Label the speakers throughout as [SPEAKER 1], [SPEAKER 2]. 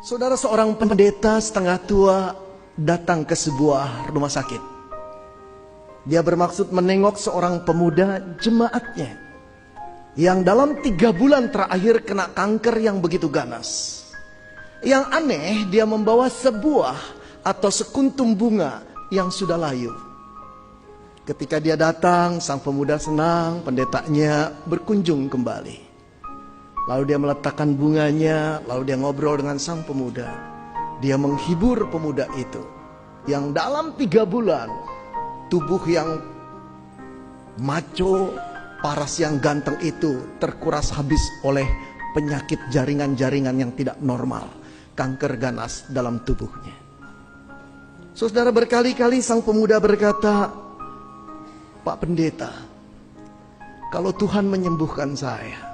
[SPEAKER 1] Saudara, seorang pendeta setengah tua datang ke sebuah rumah sakit. Dia bermaksud menengok seorang pemuda jemaatnya yang dalam 3 bulan terakhir kena kanker yang begitu ganas. Yang aneh, dia membawa sebuah atau sekuntum bunga yang sudah layu. Ketika dia datang, sang pemuda senang, pendetanya berkunjung kembali. Lalu dia meletakkan bunganya, lalu dia ngobrol dengan sang pemuda. Dia menghibur pemuda itu yang dalam 3 bulan tubuh yang maco, paras yang ganteng itu terkuras habis oleh penyakit jaringan-jaringan yang tidak normal, kanker ganas dalam tubuhnya. Saudara, berkali-kali sang pemuda berkata, "Pak Pendeta, kalau Tuhan menyembuhkan saya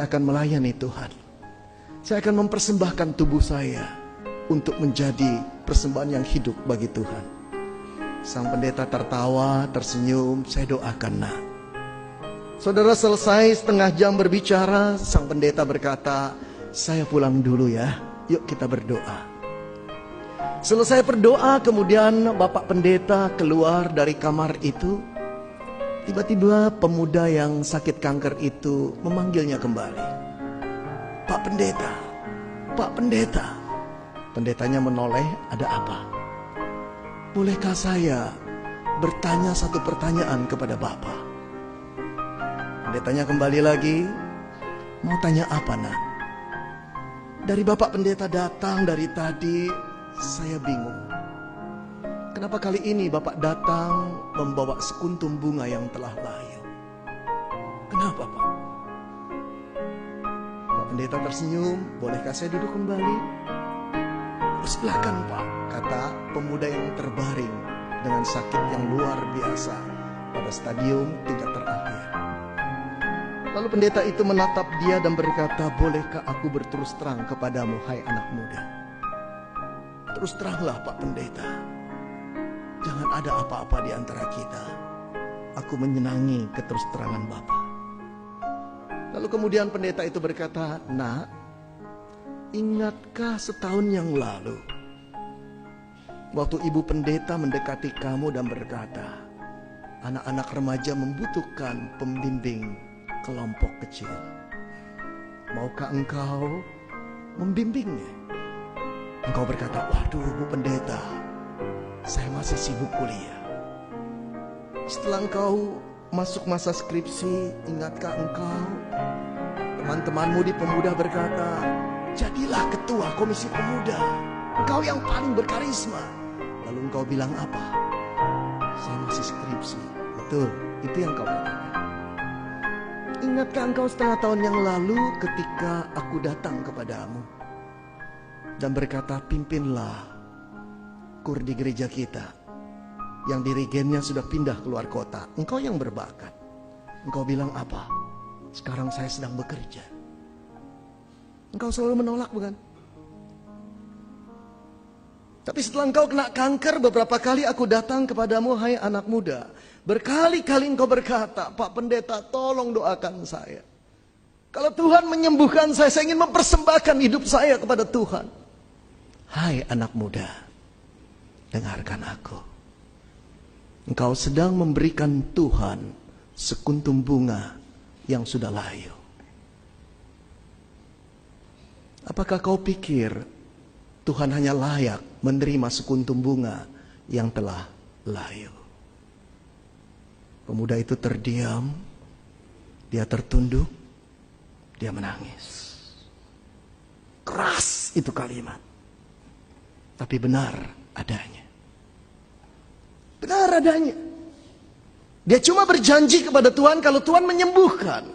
[SPEAKER 1] akan melayani Tuhan. Saya akan mempersembahkan tubuh saya untuk menjadi persembahan yang hidup bagi Tuhan." Sang pendeta tertawa, tersenyum, "Saya doakan, nak." Saudara, selesai setengah jam berbicara, sang pendeta berkata, "Saya pulang dulu ya, yuk kita berdoa." Selesai berdoa, kemudian Bapak Pendeta keluar dari kamar itu. Tiba-tiba pemuda yang sakit kanker itu memanggilnya kembali. "Pak Pendeta, Pak Pendeta." Pendetanya menoleh, "Ada apa?" "Bolehkah saya bertanya satu pertanyaan kepada Bapak?" Pendetanya kembali lagi, "Mau tanya apa, nak?" "Dari Bapak Pendeta datang dari tadi, saya bingung. Kenapa kali ini Bapak datang membawa sekuntum bunga yang telah layu? Kenapa, Pak?" Pak Pendeta tersenyum, "Bolehkah saya duduk kembali?" "Oh, silakan, Pak," kata pemuda yang terbaring dengan sakit yang luar biasa pada stadium tingkat terakhir. Lalu pendeta itu menatap dia dan berkata, "Bolehkah aku berterus terang kepadamu, hai anak muda?" "Terus teranglah, Pak Pendeta. Jangan ada apa-apa di antara kita. Aku menyenangi keterus terangan Bapak." Lalu kemudian pendeta itu berkata, "Nak, ingatkah setahun yang lalu, waktu ibu pendeta mendekati kamu dan berkata, anak-anak remaja membutuhkan pembimbing kelompok kecil. Maukah engkau membimbingnya?" Engkau berkata, "Waduh, Bu Pendeta, saya masih sibuk kuliah." Setelah engkau masuk masa skripsi, ingatkah engkau teman-temanmu di pemuda berkata, "Jadilah ketua komisi pemuda, engkau yang paling berkarisma." Lalu engkau bilang apa? "Saya masih skripsi." Betul, itu yang kau katakan. Ingatkah engkau setengah tahun yang lalu ketika aku datang kepadamu dan berkata, "Pimpinlah kur di gereja kita yang dirigennya sudah pindah keluar kota. Engkau yang berbakat." Engkau bilang apa? "Sekarang saya sedang bekerja." Engkau selalu menolak, bukan? Tapi setelah engkau kena kanker, beberapa kali aku datang kepadamu, hai anak muda. Berkali-kali engkau berkata, "Pak Pendeta, tolong doakan saya. Kalau Tuhan menyembuhkan saya ingin mempersembahkan hidup saya kepada Tuhan." Hai anak muda, dengarkan aku. Engkau sedang memberikan Tuhan sekuntum bunga yang sudah layu. Apakah kau pikir Tuhan hanya layak menerima sekuntum bunga yang telah layu? Pemuda itu terdiam, dia tertunduk, dia menangis. Keras itu kalimat, tapi benar adanya. Benar adanya. Dia cuma berjanji kepada Tuhan kalau Tuhan menyembuhkan.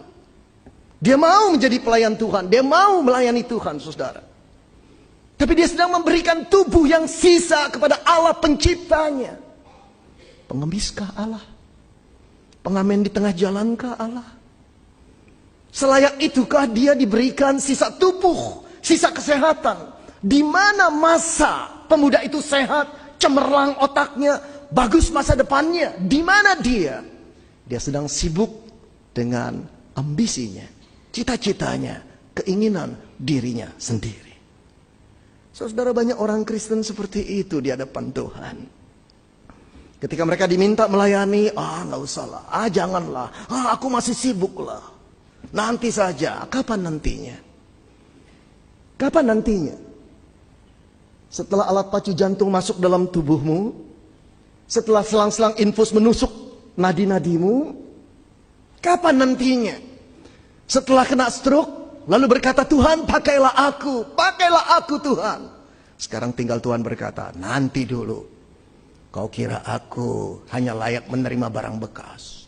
[SPEAKER 1] Dia mau menjadi pelayan Tuhan. Dia mau melayani Tuhan, saudara. Tapi dia sedang memberikan tubuh yang sisa kepada Allah penciptanya. Pengemiskah Allah? Pengamen di tengah jalankah Allah? Selayak itukah dia diberikan sisa tubuh, sisa kesehatan? Di mana masa pemuda itu sehat, cemerlang otaknya, bagus masa depannya? Di mana dia? Dia sedang sibuk dengan ambisinya, cita-citanya, keinginan dirinya sendiri. Saudara, banyak orang Kristen seperti itu di hadapan Tuhan. Ketika mereka diminta melayani, nggak usah lah, janganlah, aku masih sibuk lah, nanti saja. Kapan nantinya? Kapan nantinya? Setelah alat pacu jantung masuk dalam tubuhmu, setelah selang-selang infus menusuk nadi-nadimu, kapan nantinya? Setelah kena stroke, lalu berkata, Tuhan pakailah aku Tuhan. Sekarang tinggal Tuhan berkata, nanti dulu. Kau kira aku hanya layak menerima barang bekas.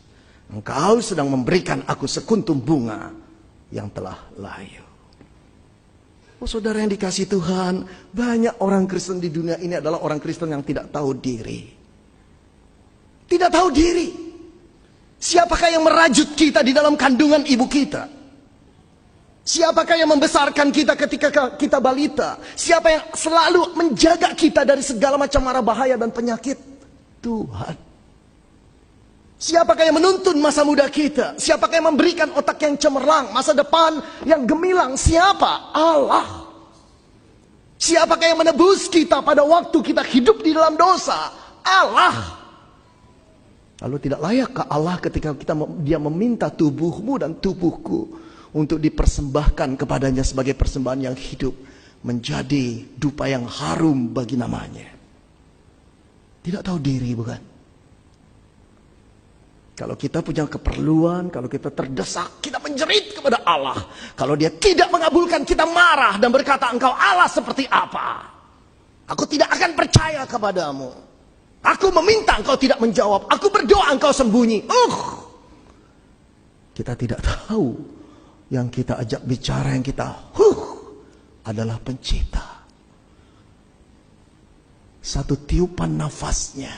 [SPEAKER 1] Engkau sedang memberikan aku sekuntum bunga yang telah layu. Oh saudara yang dikasihi Tuhan, banyak orang Kristen di dunia ini adalah orang Kristen yang tidak tahu diri. Tidak tahu diri. Siapakah yang merajut kita di dalam kandungan ibu kita? Siapakah yang membesarkan kita ketika kita balita? Siapa yang selalu menjaga kita dari segala macam mara bahaya dan penyakit? Tuhan. Siapakah yang menuntun masa muda kita? Siapakah yang memberikan otak yang cemerlang, masa depan yang gemilang? Siapa? Allah. Siapakah yang menebus kita pada waktu kita hidup di dalam dosa? Allah. Lalu tidak layakkah Allah ketika dia meminta tubuhmu dan tubuhku untuk dipersembahkan kepadanya sebagai persembahan yang hidup, menjadi dupa yang harum bagi namanya? Tidak tahu diri, bukan? Kalau kita punya keperluan, kalau kita terdesak, kita menjerit kepada Allah. Kalau dia tidak mengabulkan, kita marah dan berkata, engkau Allah seperti apa? Aku tidak akan percaya kepadamu. Aku meminta, engkau tidak menjawab. Aku berdoa, engkau sembunyi. Kita tidak tahu yang kita ajak bicara, yang kita adalah pencipta. Satu tiupan nafasnya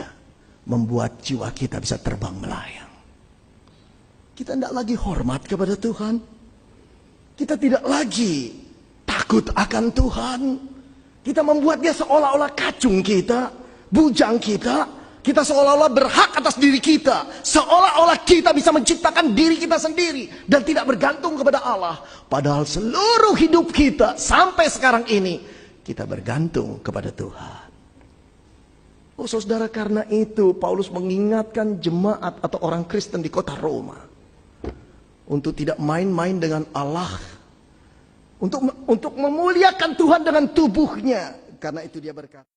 [SPEAKER 1] membuat jiwa kita bisa terbang melayang. Kita tidak lagi hormat kepada Tuhan. Kita tidak lagi takut akan Tuhan. Kita membuat dia seolah-olah kacung kita, bujang kita. Kita seolah-olah berhak atas diri kita. Seolah-olah kita bisa menciptakan diri kita sendiri dan tidak bergantung kepada Allah. Padahal seluruh hidup kita sampai sekarang ini, kita bergantung kepada Tuhan. Oh saudara, karena itu Paulus mengingatkan jemaat atau orang Kristen di kota Roma untuk tidak main-main dengan Allah. Untuk memuliakan Tuhan dengan tubuhnya. Karena itu dia berkata,